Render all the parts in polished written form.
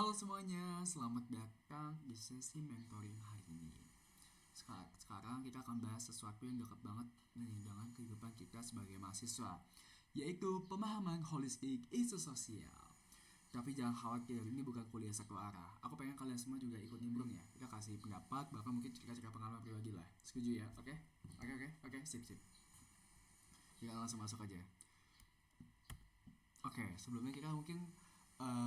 Halo semuanya, selamat datang di sesi mentoring hari ini. Sekarang kita akan bahas sesuatu yang dekat banget nih dengan kehidupan kita sebagai mahasiswa, yaitu pemahaman holistik isu sosial. Tapi jangan khawatir, ini bukan kuliah satu arah. Aku pengen kalian semua juga ikut nimbrung ya. Kita kasih pendapat, bahkan mungkin cerita-cerita pengalaman pribadi lah. Setuju ya? Oke, sip. Kita langsung masuk aja. Oke, sebelumnya kita mungkin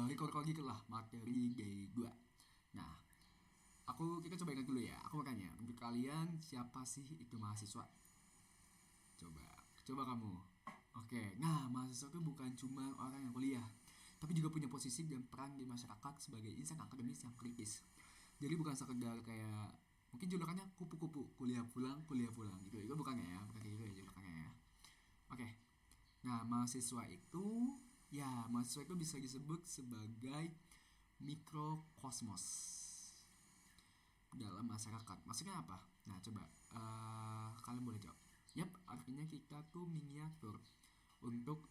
record lagi lah materi day 2. Nah, kita coba ingat dulu ya. Aku mau tanya, untuk kalian siapa sih itu mahasiswa? Coba kamu. Oke, nah mahasiswa itu bukan cuma orang yang kuliah, tapi juga punya posisi dan peran di masyarakat sebagai insan akademis yang kritis. Jadi bukan sekedar kayak mungkin julukannya kupu-kupu, kuliah pulang gitu. Itu bukan ya, bukan kayak gitu ya julukannya ya. Oke. Nah, mahasiswa itu bisa disebut sebagai mikrokosmos dalam masyarakat. Maksudnya apa? Nah, coba kalian boleh jawab. Yap, artinya kita tuh miniatur untuk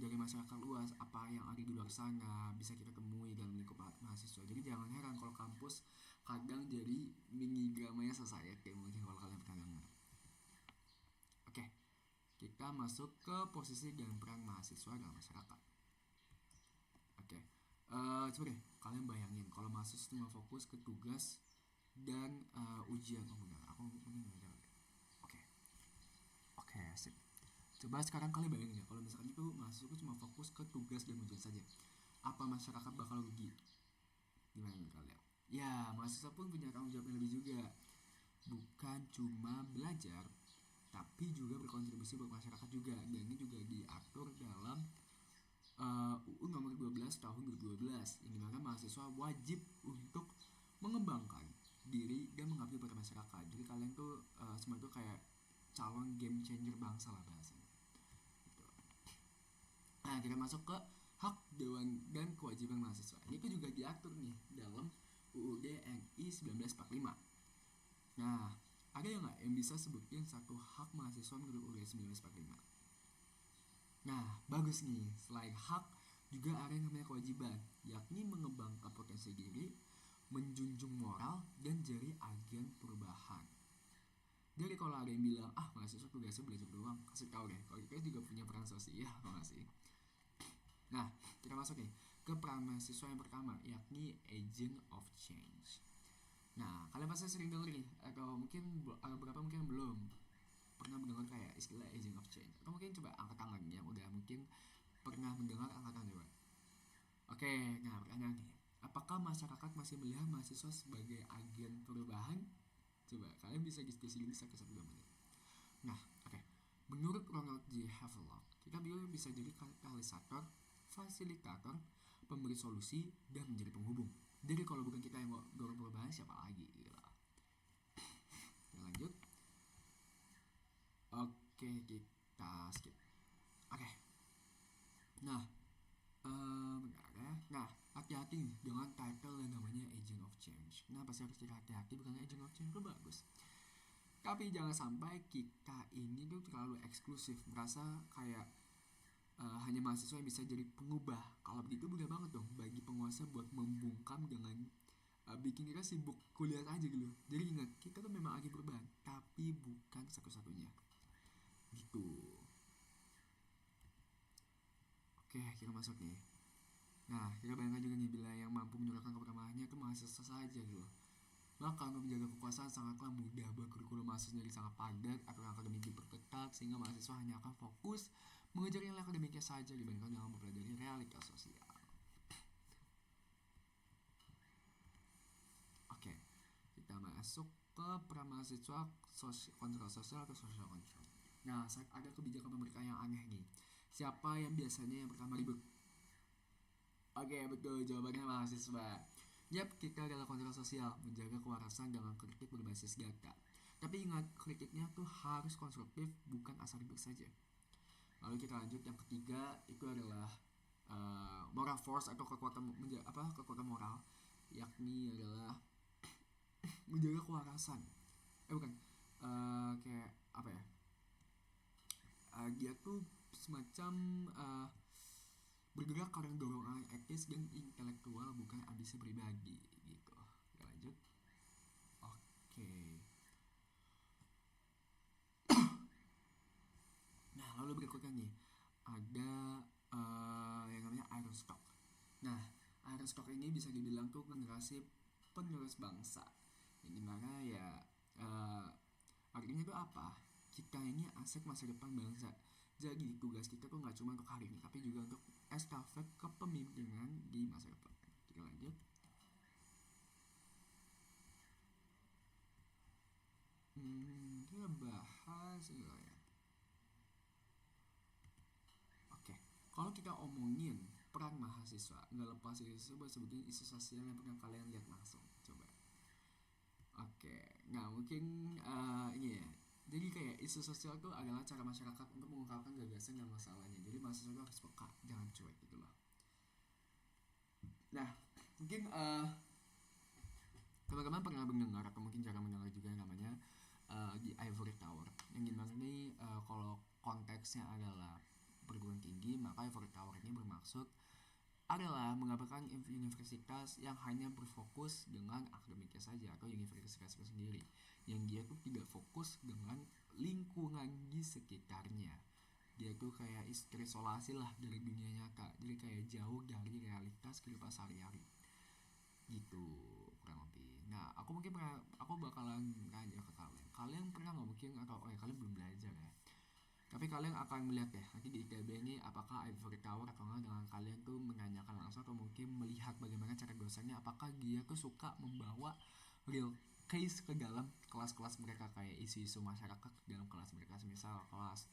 dari masyarakat luas, apa yang ada di luar sana bisa kita temui dalam lingkup mahasiswa. Jadi jangan heran kalau kampus kadang jadi mini dramanya society, mungkin kalau kalian pernah dengar. Oke, kita masuk ke posisi dan peran mahasiswa dalam masyarakat. Oke, coba deh kalian bayangin kalau mahasiswa cuma fokus ke tugas dan ujian. Oh enggak, aku mungkin nggak jawab. Oke, sip. Coba sekarang kalian bayangin ya, kalau misalkan itu mahasiswa cuma fokus ke tugas dan ujian saja, apa masyarakat bakal rugi? Gimana kalian? Ya, mahasiswa pun punya tanggung jawab yang lebih juga. Bukan cuma belajar, tapi juga berkontribusi buat masyarakat juga. Dan ini juga diatur dalam UU nomor 12 tahun 2012, yang dimana mahasiswa wajib untuk mengembangkan diri dan mengabdi pada masyarakat. Jadi kalian tuh semua tuh kayak calon game changer bangsa lah bahasanya gitu. Nah, kita masuk ke hak dewan dan kewajiban mahasiswa. Ini tuh juga diatur nih dalam UUD RI 1945. Nah, ada yang nggak yang bisa sebutin satu hak mahasiswa menurut UUD 1945? Nah, bagus nih. Selain hak, juga ada yang namanya kewajiban, yakni mengembangkan potensi diri, menjunjung moral, dan jadi agen perubahan. Jadi kalau ada yang bilang, mahasiswa tugasnya belajar doang, kasih tau deh, kalau kita juga punya peran sosial, makasih. Nah, kita masuk nih ke peran mahasiswa yang pertama, yakni agent of change. Nah, kalian pasti sering denger nih, atau mungkin ada beberapa mungkin belum pernah mendengar kayak istilah agent of change. Atau mungkin coba angkat tangan yang udah mungkin pernah mendengar, angkat tangan coba. Oke, nah pertanyaannya, apakah masyarakat masih melihat mahasiswa sebagai agen perubahan? Coba kalian bisa diskusi dulu 1-2 menit. Nah, oke. Menurut Ronald J. Havelock, kita bisa jadi katalisator, fasilitator, pemberi solusi, dan menjadi penghubung. Jadi kalau bukan kita yang mau dorong perubahan, siapa lagi? Gitu. Kita lanjut. Oke, kita skip. Oke. Nah, Nah, hati-hati nih dengan title yang namanya Agent of Change. Kenapa sih harus jadi hati-hati? Bukan Agent of Change itu bagus. Tapi jangan sampai kita ini tuh terlalu eksklusif, merasa kayak hanya mahasiswa yang bisa jadi pengubah. Kalau begitu mudah banget dong bagi penguasa buat membungkam dengan bikin kita sibuk kuliah aja gitu. Jadi ingat, kita tuh memang lagi perubahan, tapi bukan satu-satunya. Gitu. Oke, kita masuk nih. Nah, kita bayangkan juga nih, bila yang mampu menyuarakan keberamahannya itu mahasiswa saja gitu. Maka untuk menjaga kekuasaan sangatlah mudah, kurikulum mahasiswa jadi sangat padat, aturan akademik diperketat, sehingga mahasiswa hanya akan fokus mengejar nilai akademiknya saja dibandingkan dengan mempelajari realitas sosial. Oke, kita masuk ke peran mahasiswa kontrol sosial atau social control. Nah, saat ada kebijakan pemerintah yang aneh nih, siapa yang biasanya yang pertama ribut? Oke, betul, jawabannya mahasiswa. Yap, kita adalah kontrol sosial, menjaga kewarasan dengan kritik berbasis data. Tapi ingat, kritiknya tuh harus konstruktif, bukan asal ribut saja. Lalu kita lanjut, yang ketiga itu adalah moral force atau kekuatan moral, yakni adalah menjaga kewarasan. Kayak apa ya? Dia tuh semacam bergerak karena dorongan etis dan intelektual, bukan ambisi pribadi gitu. Kita lanjut. Oke. Nah, lalu berikutnya nih ada yang namanya Iron Stock. Nah, Iron Stock ini bisa dibilang tuh generasi penerus bangsa. Yang dimana ya artinya tuh apa? Kita ini aset masa depan bangsa. Jadi tugas kita tuh nggak cuma untuk hari ini, tapi juga untuk estafet kepemimpinan di masa depan. Kita lanjut. Kita bahas ini lah ya. Oke, kalau kita omongin peran mahasiswa, nggak lepas dari itu coba sebutin isu sosial yang pernah kalian lihat langsung. Coba. Oke, nah mungkin ini ya. Jadi kayak isu sosial itu adalah cara masyarakat untuk mengungkapkan gagasan dan masalahnya. Jadi mahasiswa itu harus peka, jangan cuek gitu loh. Nah, mungkin teman-teman pernah mendengar atau mungkin jarang mendengar juga yang namanya di Ivory Tower. Yang dimana ini kalau konteksnya adalah perguruan tinggi, maka Ivory Tower ini bermaksud adalah menggambarkan universitas yang hanya berfokus dengan akademiknya saja atau universitas itu sendiri, yang dia tuh tidak fokus dengan lingkungan di sekitarnya. Dia tuh kayak terisolasi lah dari dunia nyata, jadi kayak jauh dari realitas kehidupan sehari-hari gitu kurang lebih. Nah, aku bakalan nanya ke kalian. Kalian pernah nggak mungkin atau kalian belum belajar ya? Tapi kalian akan melihat ya nanti di ITB ini apakah Ivory Tower atau enggak, dengan kalian tuh menanyakan langsung atau mungkin melihat bagaimana cara dosennya, apakah dia tuh suka membawa real case ke dalam kelas-kelas mereka, kayak isu-isu masyarakat dalam kelas mereka, misal kelas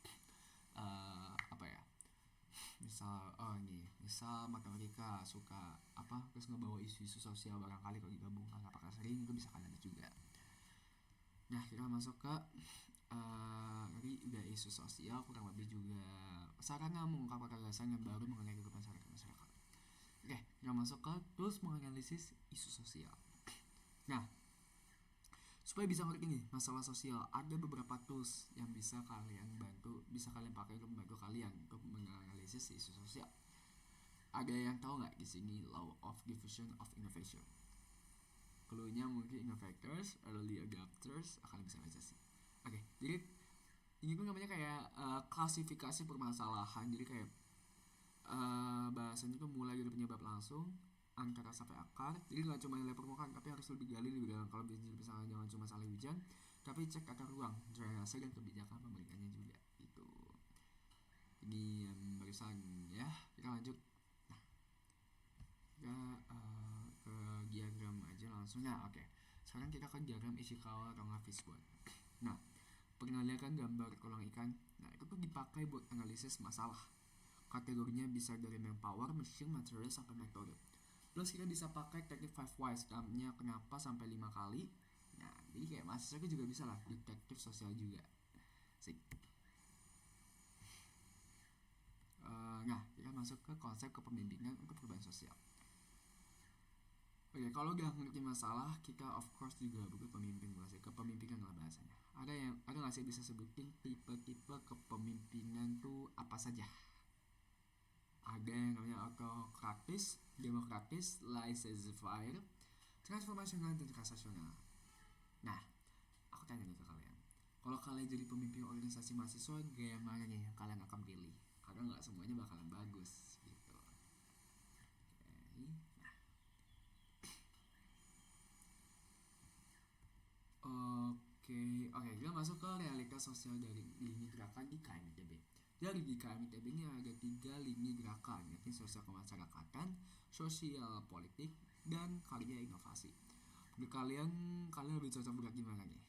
apa ya, misal matematika suka apa terus ngebawa isu-isu sosial barangkali kalau digabungkan, apakah sering itu bisa kalian lihat juga. Nah, kita masuk ke tadi udah isu sosial, kurang lebih juga sarana mengungkapkan gagasan yang baru mengenai kehidupan masyarakat. Oke, kita masuk ke tools menganalisis isu sosial. Nah, supaya bisa ngerti nih masalah sosial, ada beberapa tools yang bisa kalian pakai untuk membantu kalian untuk menganalisis isu sosial. Ada yang tahu nggak di sini law of diffusion of innovation? Clue-nya mungkin innovators, early adopters, akan bisa baca sih. Oke, jadi ini tuh namanya kayak klasifikasi permasalahan. Jadi kayak bahasanya tuh mulai dari penyebab langsung, antara sampai akar. Jadi nggak cuma nilai permukaan, tapi harus lebih gali lebih dalam. Kalau misalnya jangan cuma saling hujan, tapi cek akar ruang, drainase dan kebijakan pemerintahnya juga. Itu. Ini yang barusan ya. Kita lanjut. Nah, kita ke diagram aja langsung. Nah, oke. Sekarang kita ke diagram Ishikawa atau fishbone. Nah, pernah lihat kan gambar kolang ikan? Nah, itu tuh dipakai buat analisis masalah. Kategorinya bisa dari manpower, mesin, material, sampai metode. Plus kita bisa pakai teknik 5 whys, namanya kenapa sampai 5 kali. Nah, jadi kayak mahasiswa juga bisa lah, detektif sosial juga. Sik. Nah, kita masuk ke konsep kepemimpinan untuk perubahan sosial. Oke, kalau udah ngerti masalah, kita of course juga butuh pemimpin, bahasa kepemimpinan lah bahasanya. Ada nggak sih bisa sebutin tipe-tipe kepemimpinan tuh apa saja? Ada yang namanya autokratis, demokratis, laissez-faire, transformasional, dan transaksional. Nah, aku tanya nih ke kalian, kalau kalian jadi pemimpin organisasi mahasiswa, gaya mana nih yang kalian akan pilih? Karena nggak semuanya bakalan bagus gitu. Oke, kita masuk ke realitas sosial dari lini gerakan di KMITB. Dari di KMITB ini ada 3 lini gerakan, yaitu sosial kemasyarakatan, sosial politik, dan karya inovasi. Menurut kalian lebih cocok bergerak gimana nih?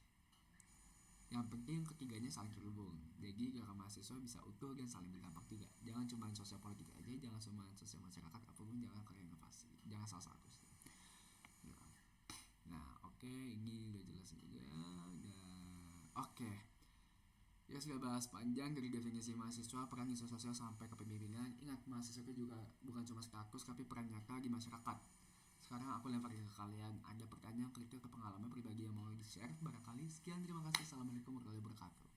Yang penting ketiganya saling terhubung. Jadi gerakan mahasiswa bisa utuh dan saling berdampak juga. Jangan cuma sosial politik aja, jangan cuma sosial masyarakat, apapun jangan karya inovasi. Jangan salah satu sih. Ya. Nah, oke, ini udah jelas juga. Oke. Ya sudah bahas panjang dari definisi mahasiswa, peran isu sosial sampai kepemimpinan. Ingat, mahasiswa itu juga bukan cuma status, tapi peran nyata di masyarakat. Sekarang aku lempar ke kalian, ada pertanyaan, kritik atau pengalaman pribadi yang mau di-share barangkali. Sekian, terima kasih. Assalamualaikum warahmatullahi wabarakatuh.